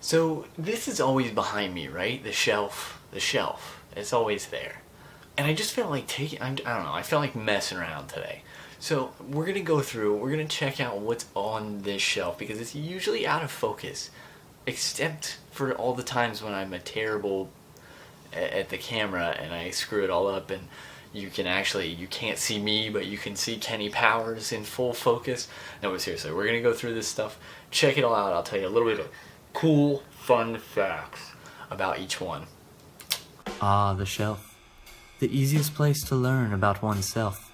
So this is always behind me, right? The shelf. It's always there. And I just felt like I don't know, I felt like messing around today. So we're going to go through, we're going to check out what's on this shelf because it's usually out of focus. Except for all the times when I'm a terrible at the camera and I screw it all up and you can't see me, but you can see Kenny Powers in full focus. No, but seriously, we're going to go through this stuff, check it all out. I'll tell you a little bit of cool, fun facts about each one. Ah, the shelf. The easiest place to learn about oneself.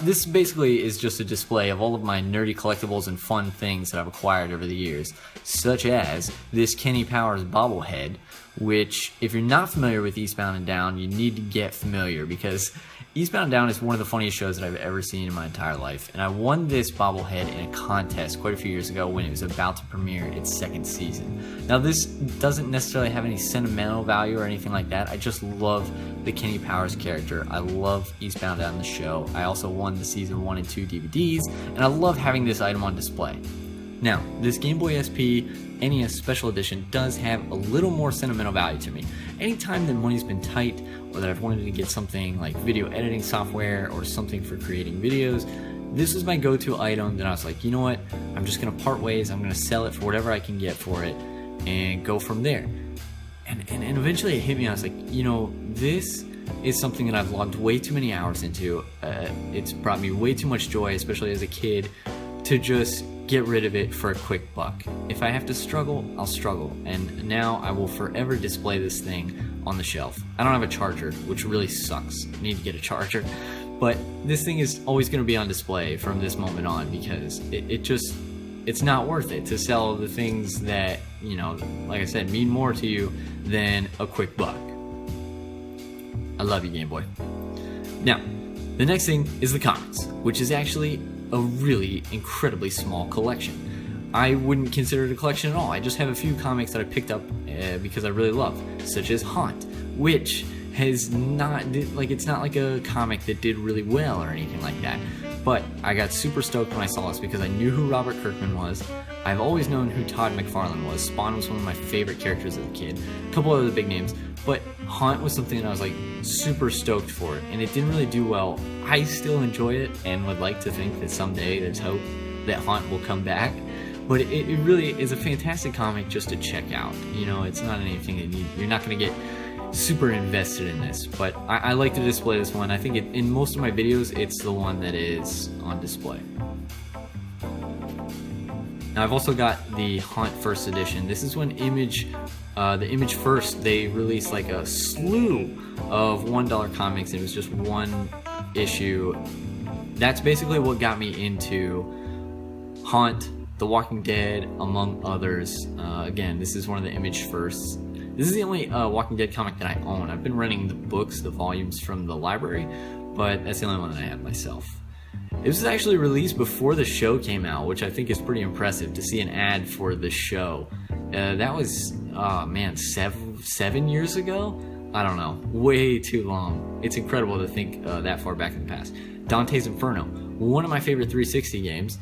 This basically is just a display of all of my nerdy collectibles and fun things that I've acquired over the years, such as this Kenny Powers bobblehead, which, if you're not familiar with Eastbound and Down, you need to get familiar because Eastbound and Down is one of the funniest shows that I've ever seen in my entire life, and I won this bobblehead in a contest quite a few years ago when it was about to premiere its second season. Now, this doesn't necessarily have any sentimental value or anything like that. I just love the Kenny Powers character. I love Eastbound and Down the show. I also won the season 1 and 2 DVDs, and I love having this item on display. Now, this Gameboy SP NES Special Edition does have a little more sentimental value to me. Anytime that money's been tight, or that I've wanted to get something like video editing software or something for creating videos, this was my go-to item that I was like, you know what, I'm just going to part ways, I'm going to sell it for whatever I can get for it, and go from there. And eventually it hit me, I was like, you know, this is something that I've logged way too many hours into. It's brought me way too much joy, especially as a kid, to just get rid of it for a quick buck. If I have to struggle, I'll struggle, and now I will forever display this thing on the shelf. I don't have a charger, which really sucks. I need to get a charger, but this thing is always going to be on display from this moment on because it's not worth it to sell the things that, you know, like I said, mean more to you than a quick buck. I love you, Game Boy. Now, the next thing is the comics, which is actually a really incredibly small collection. I wouldn't consider it a collection at all. I just have a few comics that I picked up because I really love, such as Haunt, which has not, like, it's not like a comic that did really well or anything like that. But I got super stoked when I saw this because I knew who Robert Kirkman was. I've always known who Todd McFarlane was. Spawn was one of my favorite characters as a kid. A couple other big names, but Haunt was something that I was like super stoked for, and it didn't really do well. I still enjoy it and would like to think that someday there's hope that Haunt will come back. But it really is a fantastic comic just to check out. You know, it's not anything that you're not going to get super invested in this, but I like to display this one. I think in most of my videos, it's the one that is on display. Now, I've also got the Haunt First Edition. This is when the Image First, they released like a slew of $1 comics, and it was just one issue. That's basically what got me into Haunt, The Walking Dead, among others. Again, this is one of the Image Firsts. This is the only Walking Dead comic that I own. I've been renting the books, the volumes from the library, but that's the only one that I have myself. This was actually released before the show came out, which I think is pretty impressive to see an ad for the show. That was, man, 7 years ago? I don't know. Way too long. It's incredible to think that far back in the past. Dante's Inferno, one of my favorite 360 games,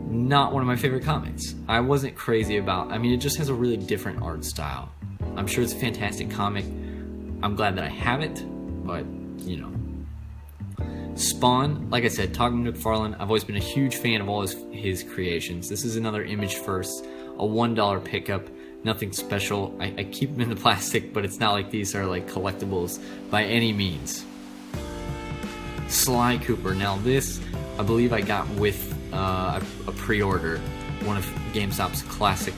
not one of my favorite comics. I wasn't crazy about, I mean, it just has a really different art style. I'm sure it's a fantastic comic. I'm glad that I have it, but, you know. Spawn, like I said, Todd McFarlane, I've always been a huge fan of all his creations. This is another Image First, a $1 pickup, nothing special. I keep them in the plastic, but it's not like these are like collectibles by any means. Sly Cooper, now this, I believe I got with a pre-order, one of GameStop's classic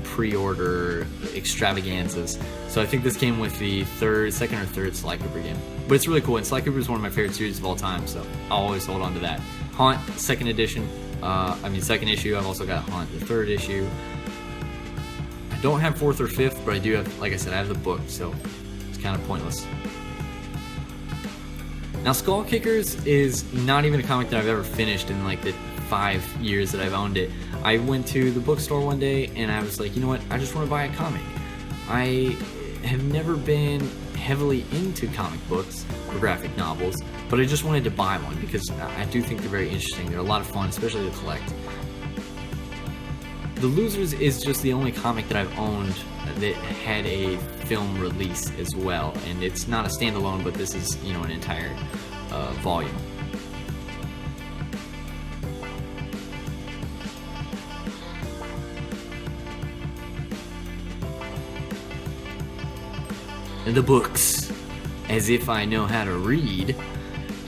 pre-order extravaganzas. So I think this came with the second or third Sly Cooper game. But it's really cool, and Sly Cooper is one of my favorite series of all time, so I'll always hold on to that. Haunt, second issue. I've also got Haunt, the third issue. I don't have fourth or fifth, but I do have, like I said, I have the book, so it's kind of pointless. Now, Skullkickers is not even a comic that I've ever finished in like the 5 years that I've owned it. I went to the bookstore one day and I was like, you know what, I just want to buy a comic. I have never been heavily into comic books or graphic novels, but I just wanted to buy one because I do think they're very interesting. They're a lot of fun, especially to collect. The Losers is just the only comic that I've owned that had a film release as well, and it's not a standalone, but this is, you know, an entire volume. The books, as if I know how to read.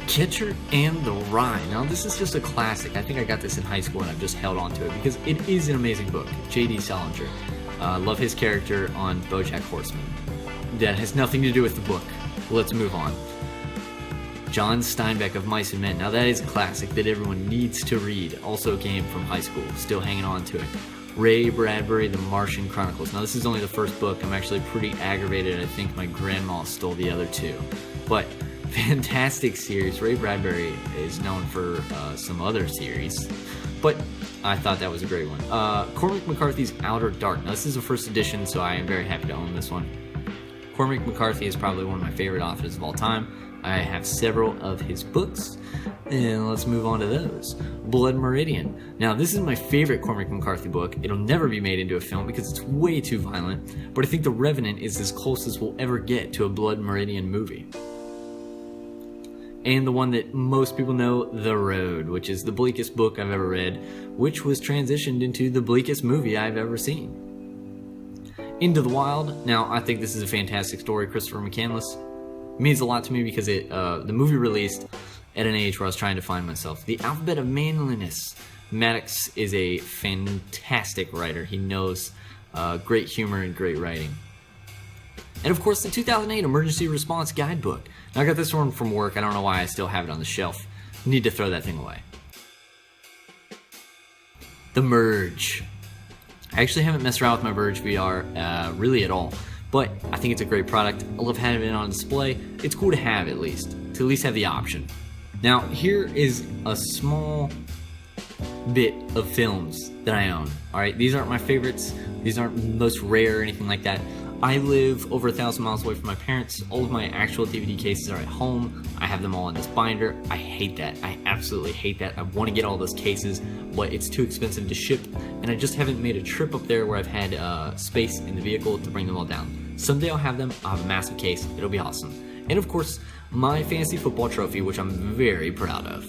Catcher and the Rye. Now, this is just a classic. I think I got this in high school and I've just held on to it because it is an amazing book. J.D. Salinger. Love his character on BoJack Horseman. That has nothing to do with the book. Let's move on. John Steinbeck of Mice and Men. Now, that is a classic that everyone needs to read. Also came from high school. Still hanging on to it. Ray Bradbury, The Martian Chronicles. Now, this is only the first book. I'm actually pretty aggravated. I think my grandma stole the other two. But fantastic series. Ray Bradbury is known for some other series, but I thought that was a great one. Cormac McCarthy's Outer Dark. Now, this is a first edition, so I am very happy to own this one. Cormac McCarthy is probably one of my favorite authors of all time. I have several of his books, and let's move on to those. Blood Meridian. Now, this is my favorite Cormac McCarthy book. It'll never be made into a film because it's way too violent, but I think The Revenant is as close as we'll ever get to a Blood Meridian movie. And the one that most people know, The Road, which is the bleakest book I've ever read, which was transitioned into the bleakest movie I've ever seen. Into the Wild. Now, I think this is a fantastic story. Christopher McCandless. It means a lot to me because the movie released at an age where I was trying to find myself. The Alphabet of Manliness. Maddox is a fantastic writer. He knows great humor and great writing. And of course, the 2008 Emergency Response Guidebook. Now, I got this one from work. I don't know why I still have it on the shelf. Need to throw that thing away. The Merge. I actually haven't messed around with my Verge VR really at all, but I think it's a great product. I love having it on display. It's cool to have at least have the option. Now, here is a small bit of films that I own. All right, these aren't my favorites. These aren't most rare or anything like that. I live over 1,000 miles away from my parents. All of my actual DVD cases are at home. I have them all in this binder. I hate that. I absolutely hate that. I want to get all those cases, but it's too expensive to ship, and I just haven't made a trip up there where I've had space in the vehicle to bring them all down. Someday I'll have them. I'll have a massive case. It'll be awesome. And of course, my fantasy football trophy, which I'm very proud of.